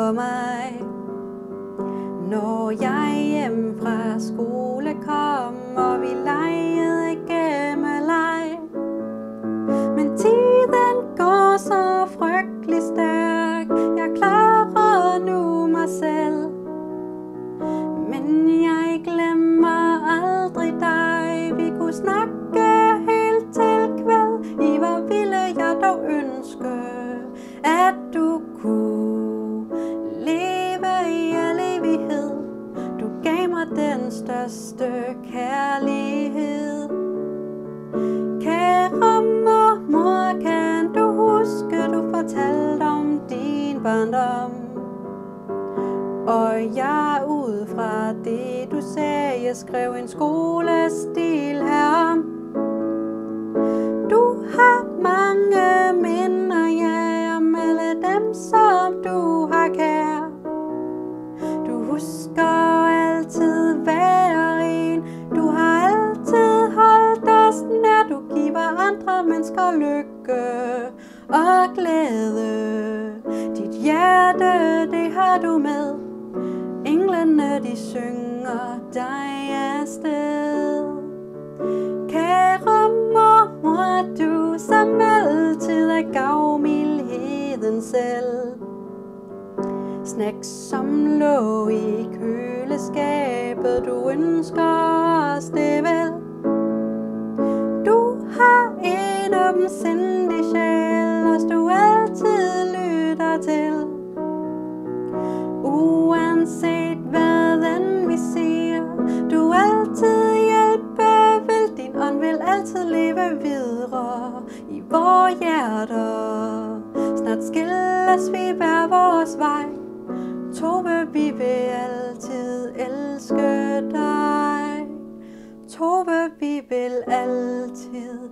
for mig. Når jeg hjem fra skole kom, og vi legede gemmeleg. Men tiden går så frygtelig stærk, jeg klarer nu mig selv. Men jeg glemmer aldrig dig, vi kunne snakke helt til kvæld. I hvor ville jeg dog ønske, at du kunne leve i al evighed. Du gav mig den største kærlighed. Kære mormor, kan du huske, du fortalte om din barndom? Og jeg ud fra det du sagde, skrev en skolestil herom. Du har mange minder, ja, om alle dem som du har kær. Du husker altid hver en, du har altid holdt os nær. Du giver andre mennesker lykke og glæde. Dit hjerte, det har du med. Englene, de synger dig afsted. Kære mormor, du som altid er gavmildheden selv. Snacks som lå i køleskabet, du ønsker os det vel. Du har en åbensindig sjæl, og du altid lytter til. Uanset hvad den vi siger, du altid hjælpe vil. Din ånd vil altid leve videre i vores hjerter. Snart skilles vi hver vores vej. Tove, vi vil altid elske dig. Tove, vi vil altid